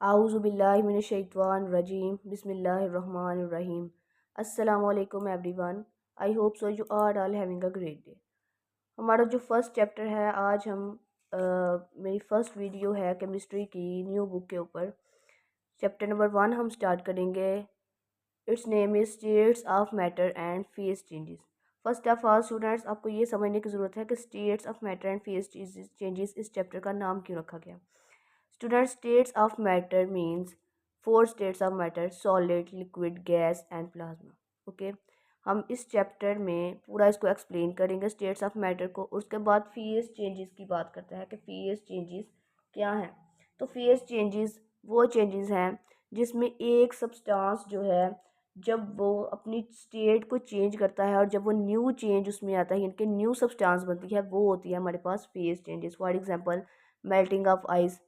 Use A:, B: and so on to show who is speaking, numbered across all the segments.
A: Auzubillahiminesh-shaytanir-rajim. Bismillahir-rahmanir-rahim. Assalamu alaikum everyone. I hope so you are all having a great day. हमारा जो first chapter है आज हम मेरी फर्स्ट वीडियो है केमिस्ट्री की न्यू बुक के ऊपर। चैप्टर नंबर 1 हम स्टार्ट करेंगे। It's name is states of matter and phase changes. First of all students, आपको ये समझने की ज़रूरत है कि states of matter and phase changes इस चैप्टर का नाम क्यों रखा गया। Student, states of matter means 4 states of matter: solid, liquid, gas and plasma. Okay, हम इस चैप्टर में पूरा इसको एक्सप्लेन करेंगे स्टेट्स ऑफ मैटर को। उसके बाद फेज चेंजेस की बात करते हैं कि फेज चेंजेस क्या हैं। तो फेज चेंजेस वो चेंजेस हैं जिसमें एक सब्सटेंस जो है जब वो अपनी स्टेट को चेंज करता है और जब वो न्यू चेंज उसमें आता है, यानी न्यू सब्सटेंस बनती है, वो होती है हमारे पास phase changes. For example, melting of ice.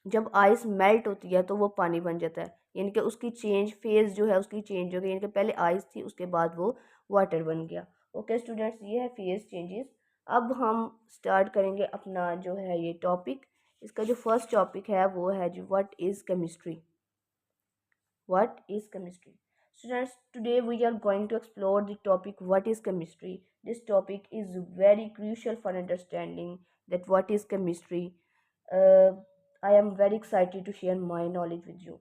A: जब आइस मेल्ट होती है तो वो पानी बन जाता है, यानी कि उसकी चेंज फेज जो है उसकी चेंज हो गई, यानी कि पहले आइस थी उसके बाद वो वाटर बन गया। ओके स्टूडेंट्स, ये है फेज चेंजेस। अब हम स्टार्ट करेंगे अपना जो है ये टॉपिक। इसका जो फर्स्ट टॉपिक है वो है जो what is chemistry. What is chemistry? Students, today we are going to explore the topic what is chemistry. This topic is very crucial for understanding that what is chemistry. Uh, I am very excited to share my knowledge with you.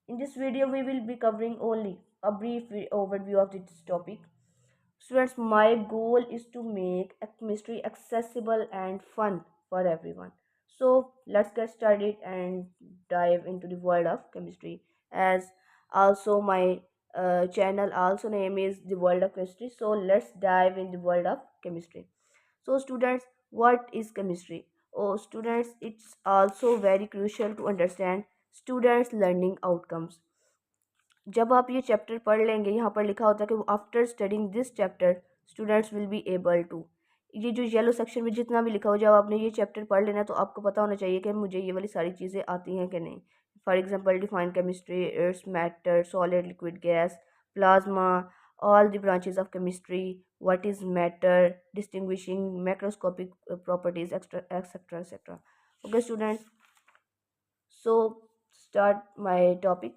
A: In this video, we will be covering only a brief overview of this topic. Students, my goal is to make chemistry accessible and fun for everyone. So let's get started and dive into the world of chemistry. As also my channel also name is the world of chemistry. So let's dive in the world of chemistry. So students, what is chemistry? Oh students, it's also very crucial to understand students learning outcomes. जब आप ये chapter पढ़ लेंगे, यहाँ पर लिखा होता है कि after studying this chapter students will be able to. ये जो येलो सेक्शन में जितना भी लिखा हो, जब आपने ये चैप्टर पढ़ लेना तो आपको पता होना चाहिए कि मुझे ये वाली सारी चीज़ें आती हैं कि नहीं। For example, define chemistry, it's matter, solid, liquid, gas, plasma, all the branches of chemistry, what is matter, distinguishing macroscopic properties, etcetera etcetera. Okay students, so start my topic.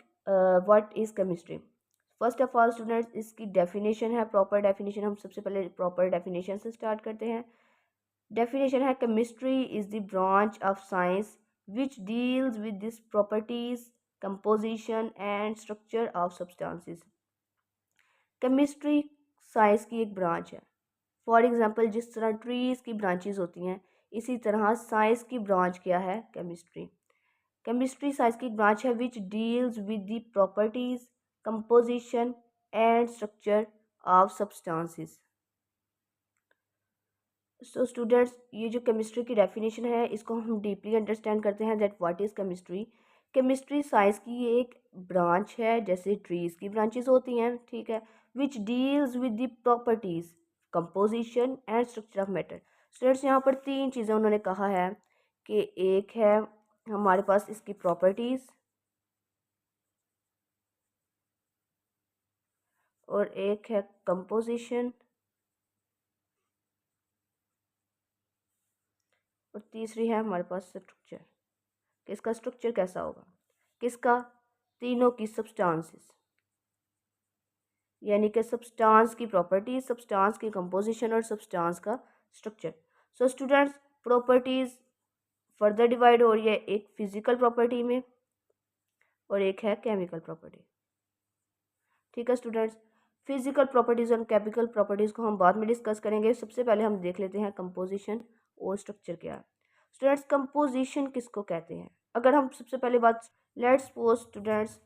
A: What is chemistry? First of all students, इसकी definition है, proper definition. हम सबसे पहले proper definition से start करते हैं। Definition है chemistry is the branch of science which deals with this properties, composition and structure of substances. Chemistry science की एक ब्रांच है। फॉर एग्जांपल, जिस तरह ट्रीज की ब्रांचेस होती हैं, इसी तरह साइंस की ब्रांच क्या है? केमिस्ट्री। केमिस्ट्री साइंस की ब्रांच है which deals with the properties, composition and structure of substances. So students, ये जो केमिस्ट्री की डेफिनेशन है इसको हम डीपली अंडरस्टैंड करते हैं that what is chemistry. Chemistry science की एक ब्रांच है, जैसे ट्रीज की ब्रांचेस होती हैं, ठीक है, which deals with the properties, composition and structure of matter. Students, यहाँ पर 3 चीज़ें उन्होंने कहा है कि एक है हमारे पास इसकी प्रॉपर्टीज़, और एक है कंपोजिशन, और तीसरी है हमारे पास स्ट्रक्चर। किसका स्ट्रक्चर कैसा होगा? किसका? तीनों की सब्सटेंसेस, यानी कि सब्सटेंस की प्रॉपर्टीज, सब्सटेंस की कंपोजिशन और सब्सटेंस का structure. So students, properties further divide हो रही है एक फिजिकल प्रॉपर्टी में और एक है केमिकल प्रॉपर्टी। ठीक है स्टूडेंट्स, फिजिकल प्रॉपर्टीज और केमिकल प्रॉपर्टीज को हम बाद में डिस्कस करेंगे। सबसे पहले हम देख लेते हैं कंपोजिशन और स्ट्रक्चर क्या है। स्टूडेंट्स, कंपोजिशन किसको कहते हैं? अगर हम सबसे पहले बात, let's suppose students,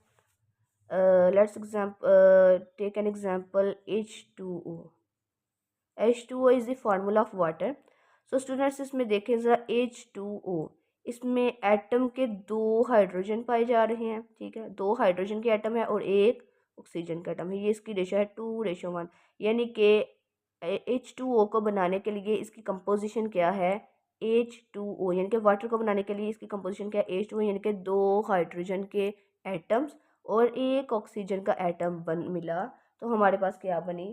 A: let's take an example H2O। H2O is the formula of water. So students, इसमें देखें ज़रा H2O, इसमें एटम के 2 हाइड्रोजन पाए जा रहे हैं, ठीक है, 2 हाइड्रोजन के एटम है और एक ऑक्सीजन का एटम है। ये इसकी रेशो है 2:1, यानी कि H2O को बनाने के लिए इसकी कंपोजिशन क्या है? H2O, यानी कि वाटर को बनाने के लिए इसकी कंपोजिशन क्या है? H2O, यानी कि 2 हाइड्रोजन के एटम्स और एक ऑक्सीजन का एटम मिला तो हमारे पास क्या बनी?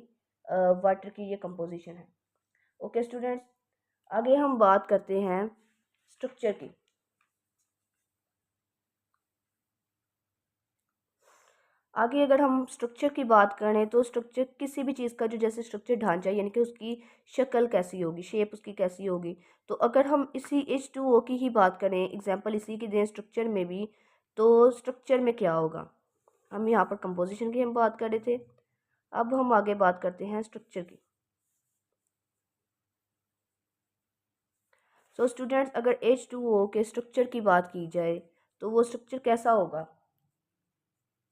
A: वाटर की ये कंपोजिशन है। ओके स्टूडेंट्स, आगे हम बात करते हैं स्ट्रक्चर की। आगे अगर हम स्ट्रक्चर की बात करें तो स्ट्रक्चर किसी भी चीज़ का जो जैसे स्ट्रक्चर ढांचा यानी कि उसकी शक्ल कैसी होगी, शेप उसकी कैसी होगी। तो अगर हम इसी H2O की ही बात करें, एग्जांपल इसी की दें स्ट्रक्चर में भी, तो स्ट्रक्चर में क्या होगा। हम यहाँ पर कंपोजिशन की हम बात कर रहे थे, अब हम आगे बात करते हैं स्ट्रक्चर की। सो स्टूडेंट्स, अगर H2O के स्ट्रक्चर की बात की जाए तो वो स्ट्रक्चर कैसा होगा।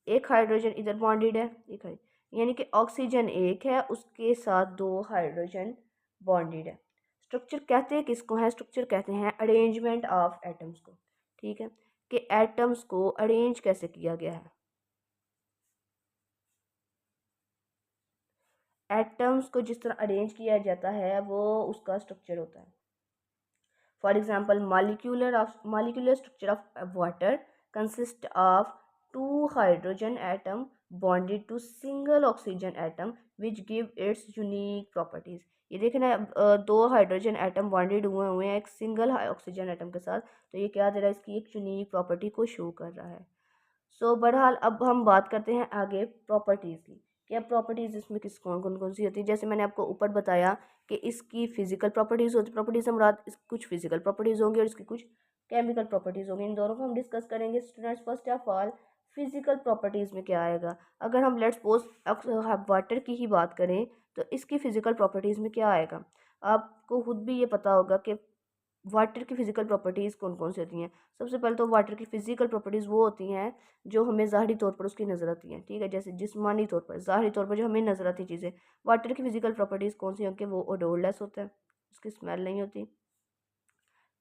A: एक हाइड्रोजन इधर बॉन्डेड है, एक है, यानी कि ऑक्सीजन एक है, उसके साथ दो हाइड्रोजन बॉन्डेड है। स्ट्रक्चर कहते हैं किसको है, स्ट्रक्चर कहते हैं अरेंजमेंट ऑफ एटम्स को। ठीक है, कि एटम्स को अरेंज कैसे किया गया है। एटम्स को जिस तरह अरेंज किया जाता है वो उसका स्ट्रक्चर होता है। For example, molecular structure of water consists of two hydrogen atom bonded to single oxygen atom which give its unique properties. ये देखें ना, दो हाइड्रोजन एटम बॉन्डेड हुए हुए हैं एक सिंगल ऑक्सीजन एटम के साथ, तो ये क्या दे रहा है, इसकी एक यूनिक प्रॉपर्टी को शो कर रहा है। सो बहरहाल अब हम बात करते हैं आगे प्रॉपर्टीज़ की। क्या प्रॉपर्टीज़ इसमें किस कौन कौन सी होती है। जैसे मैंने आपको ऊपर बताया कि इसकी फिजिकल प्रॉपर्टीज़ होती, प्रॉपर्टीज़ से मुराद कुछ फिजिकल प्रॉपर्टीज़ होंगी और इसकी कुछ केमिकल प्रॉपर्टीज़ होंगी। इन दोनों को हम डिस्कस करेंगे students. First of all physical properties में क्या आएगा। अगर हम लेट्स सपोज वाटर की ही बात करें तो इसकी फिजिकल प्रॉपर्टीज़ में क्या आएगा। आपको खुद भी ये पता होगा कि वाटर की फ़िज़िकल प्रॉपर्टीज़ कौन कौन सी होती हैं। सबसे पहले तो वाटर की फ़िज़िकल प्रॉपर्टीज़ वो होती हैं जो हमें ज़ाहरी तौर पर उसकी नज़र आती हैं। ठीक है, जैसे जिस्मानी तौर पर, ज़ाहरी तौर पर जो हमें नज़र आती चीज़ें, वाटर की फ़िज़िकल प्रॉपर्टीज़ कौन सी होंगी। वो ओडोरलेस होता है, उसकी स्मेल नहीं होती,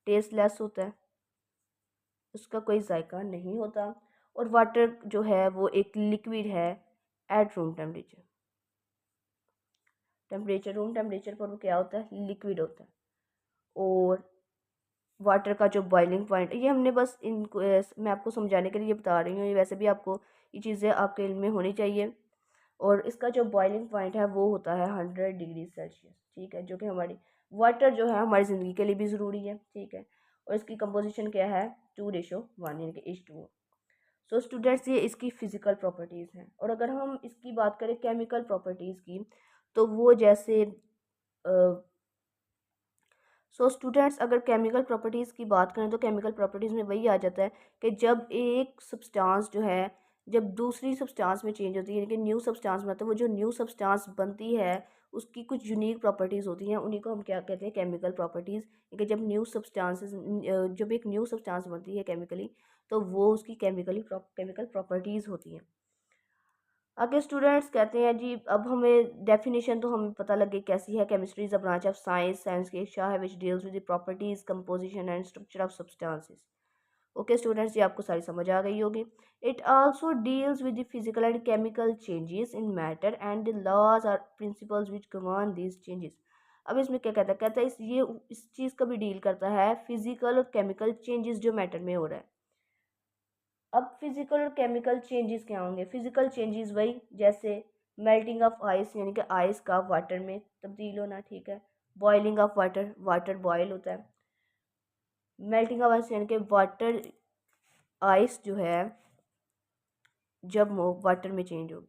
A: टेस्टलेस होता है, उसका कोई जायका नहीं होता, और वाटर जो है वो एक लिक्विड है at room temperature. Room temperature पर वो क्या होता है, लिक्विड होता है। और वाटर का जो बॉइलिंग पॉइंट, ये हमने बस इनको मैं आपको समझाने के लिए बता रही हूँ, ये वैसे भी आपको ये चीज़ें आपके इल्म में होनी चाहिए। और इसका जो बॉइलिंग पॉइंट है वो होता है 100 डिग्री सेल्सियस। ठीक है, जो कि हमारी वाटर जो है हमारी ज़िंदगी के लिए भी ज़रूरी है। ठीक है, और इसकी कंपोजिशन क्या है, 2:1 यानी कि H2O। सो स्टूडेंट्स, ये इसकी फ़िज़िकल प्रॉपर्टीज़ हैं। और अगर हम इसकी बात करें केमिकल प्रॉपर्टीज़ की, तो वो जैसे सो स्टूडेंट्स, अगर केमिकल प्रॉपर्टीज़ की बात करें तो केमिकल प्रॉपर्टीज़ में वही आ जाता है कि जब एक सब्सटेंस जो है जब दूसरी सब्सटेंस में चेंज होती है, यानी कि न्यू सब्सटेंस बनता है, वो जो न्यू सब्सटेंस बनती है उसकी कुछ यूनिक प्रॉपर्टीज़ होती हैं, उन्हीं को हम क्या कहते हैं, केमिकल प्रॉपर्टीज़। कि जब न्यू सब्सटेंसेस जब एक न्यू सब्सटेंस बनती है केमिकली, तो वो उसकी केमिकल प्रॉपर्टीज़ होती हैं। आगे स्टूडेंट्स कहते हैं जी, अब हमें डेफिनेशन तो हमें पता लग गई कैसी है। Chemistry is a branch of science, science की एक शाखा है which deals with the properties, composition and structure of substances. Okay students, ये आपको सारी समझ आ गई होगी। It also deals with the physical and chemical changes in matter and the laws और principles which govern these changes. अब इसमें क्या कहता है इस चीज़ का भी डील करता है, फिजिकल और केमिकल चेंजेस जो मैटर में हो रहा है। अब फिजिकल और केमिकल चेंजेस क्या होंगे। फिजिकल चेंजेस वही जैसे मेल्टिंग ऑफ आइस, यानी कि आइस का वाटर में तब्दील होना। ठीक है, boiling of water, water boil होता है। मेल्टिंग ऑफ आइस यानी कि वाटर, आइस जो है जब वो वाटर में चेंज होगी,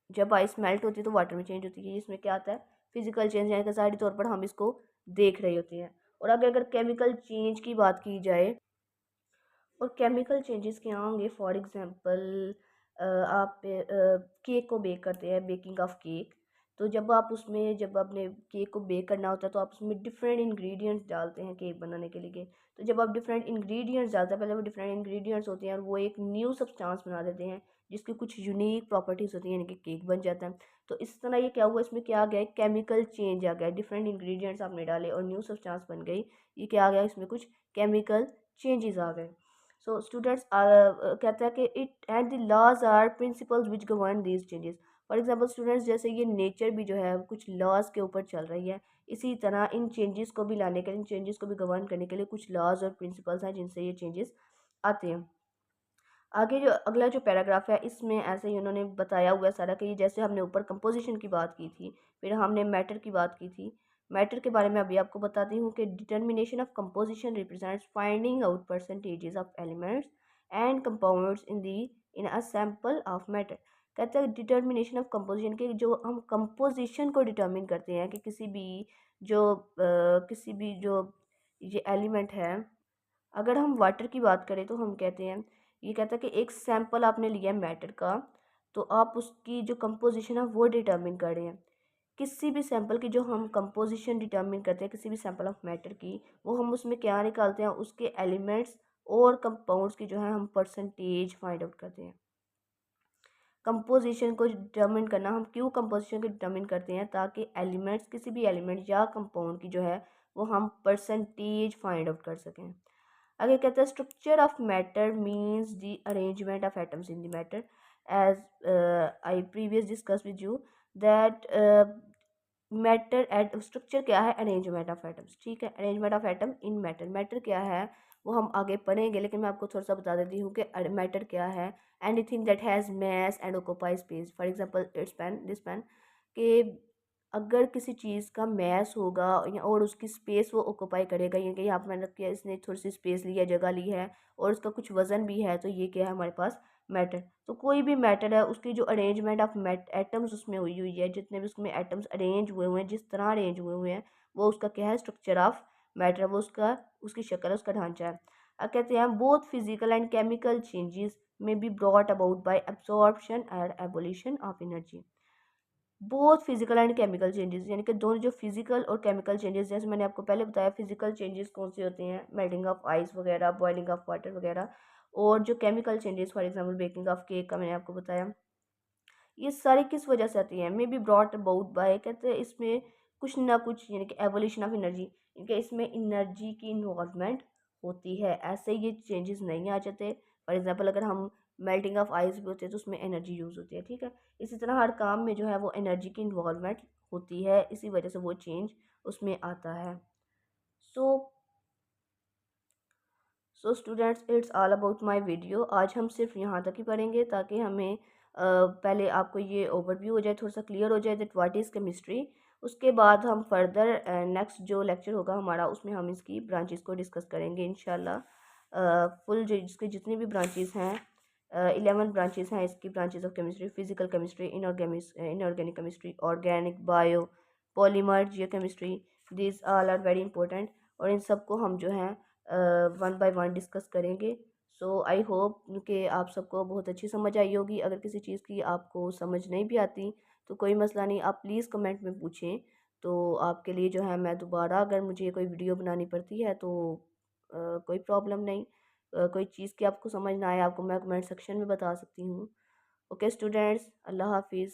A: जब आइस मेल्ट होती है तो वाटर में चेंज होती है। इसमें क्या आता है, फिजिकल चेंज, यानी कि ज़ाहिरी तौर पर हम इसको देख रहे होते हैं। और अगर केमिकल चेंज की बात की जाए, और केमिकल चेंजेस क्या होंगे, फॉर एग्जांपल आप केक को बेक करते हैं, बेकिंग ऑफ केक। तो जब आपने केक को बेक करना होता है तो आप उसमें डिफरेंट इंग्रेडिएंट्स डालते हैं केक बनाने के लिए। तो जब आप डिफरेंट इंग्रेडिएंट्स डालते हैं, पहले वो डिफरेंट इंग्रेडिएंट्स होते हैं और वो एक न्यू सब्सटेंस बना देते हैं जिसकी कुछ यूनिक प्रॉपर्टीज़ होती हैं, यानी कि केक बन जाता है। तो इस तरह ये क्या हुआ, इसमें क्या आ गया, केमिकल चेंज आ गया। डिफरेंट इंग्रेडिएंट्स आपने डाले और न्यू सब्सटेंस बन गई, ये क्या आ गया, इसमें कुछ केमिकल चेंजेस आ गए। सो स्टूडेंट्स, कहता है कि it and the laws are principles which govern these changes. For example students, जैसे ये नेचर भी जो है कुछ लॉज के ऊपर चल रही है, इसी तरह इन चेंजेस को भी लाने के लिए, इन चेंजेस को भी गवर्न करने के लिए कुछ लॉज और प्रिंसिपल्स हैं जिनसे ये चेंजेस आते हैं। आगे जो अगला जो पैराग्राफ है इसमें ऐसे ही उन्होंने बताया हुआ है सारा कि जैसे हमने ऊपर कंपोजिशन की बात की थी, फिर हमने मैटर की बात की थी। मैटर के बारे में अभी आपको बताती हूँ कि determination of composition represents finding out percentages of elements and compounds in a sample of matter. कहते हैं डिटर्मिनेशन ऑफ कंपोजिशन के, जो हम कंपोजिशन को डिटर्मिन करते हैं कि किसी भी जो ये एलिमेंट है, अगर हम वाटर की बात करें तो हम कहते हैं, ये कहता है कि एक सैंपल आपने लिया है मैटर का, तो आप उसकी जो कंपोजिशन है वो डिटर्मिन कर रहे हैं। किसी भी सैंपल की जो हम कंपोजिशन डिटर्मिन करते हैं, किसी भी सैंपल ऑफ मैटर की, वो हम उसमें क्या निकालते हैं, उसके एलिमेंट्स और कंपाउंड्स की जो है हम परसेंटेज फाइंड आउट करते हैं। कंपोजिशन को डिटर्मिन करना, हम क्यों कंपोजिशन को डिटर्मिन करते हैं, ताकि एलिमेंट्स, किसी भी एलिमेंट या कंपाउंड की जो है वो हम परसेंटेज फाइंड आउट कर सकें। आगे कहते हैं structure of matter means the arrangement of atoms in the matter, as I previous discuss with you that matter at structure क्या है, अरेंजमेंट ऑफ एटम्स, ठीक है, arrangement of atom in matter. Matter क्या है वो हम आगे पढ़ेंगे, लेकिन मैं आपको थोड़ा सा बता देती हूँ कि मैटर क्या है। Anything that has mass and occupy space, for example it's pen, this pen, कि अगर किसी चीज़ का मैस होगा और उसकी स्पेस वो ऑक्यूपाई करेगा, यानी कि यहाँ पर मैंने किया, इसने थोड़ी सी स्पेस ली है, जगह ली है, और उसका कुछ वजन भी है, तो ये क्या है हमारे पास, मैटर। तो कोई भी मैटर है, उसकी जो अरेंजमेंट ऑफ एटम्स उसमें हुई हुई है, जितने भी उसमें एटम्स अरेंज हुए हुए हैं, जिस तरह अरेंज हुए हुए हैं, वो उसका क्या है, स्ट्रक्चर ऑफ मैटर, वो उसकी शक्ल है, उसका ढांचा है। अब कहते हैं both physical and chemical changes may be brought about by absorption and abolition of energy. Both physical and chemical changes, यानी कि दोनों जो फिजिकल और केमिकल चेंजेस, जैसे मैंने आपको पहले बताया फिजिकल चेंजेस कौन से होते हैं, मेल्टिंग ऑफ आइस वगैरह, बॉइलिंग ऑफ वाटर वगैरह, और जो chemical changes for example baking of cake का मैंने आपको बताया, ये सारी किस वजह से आती हैं, may be brought about bye, कहते हैं इसमें कुछ ना कुछ, यानी कि एवोल्यूशन ऑफ एनर्जी, यानी कि इसमें एनर्जी की इन्वॉल्वमेंट होती है, ऐसे ये चेंजेस नहीं आ जाते। फॉर एग्जांपल अगर हम मेल्टिंग ऑफ आइस भी होते हैं तो उसमें एनर्जी यूज़ होती है, ठीक है। इसी तरह हर काम में जो है वो एनर्जी की इन्वॉल्वमेंट होती है, इसी वजह से वो चेंज उसमें आता है। So students, it's all about my video. आज हम सिर्फ यहाँ तक ही पढ़ेंगे, ताकि हमें पहले आपको ये ओवरव्यू हो जाए, थोड़ा सा क्लियर हो जाए दैट व्हाट इज़ केमिस्ट्री। उसके बाद हम फर्दर नेक्स्ट जो लेक्चर होगा हमारा, उसमें हम इसकी ब्रांचेस को डिस्कस करेंगे इंशाल्लाह। फुल जो इसके जितनी भी ब्रांचेस हैं, 11 ब्रांचेस हैं इसकी, branches of chemistry, physical chemistry, inorganic chemistry, organic, bio, polymer, geo chemistry, this all are very important, और इन सबको हम जो हैं वन बाय वन डिस्कस करेंगे। सो आई होप कि आप सबको बहुत अच्छी समझ आई होगी। अगर किसी चीज़ की आपको समझ नहीं भी आती तो कोई मसला नहीं, आप प्लीज़ कमेंट में पूछें, तो आपके लिए जो है मैं दोबारा, अगर मुझे कोई वीडियो बनानी पड़ती है तो कोई प्रॉब्लम नहीं। कोई चीज़ की आपको समझ ना आए, आपको मैं कमेंट सेक्शन में बता सकती हूँ। ओके स्टूडेंट्स, अल्लाह हाफिज़।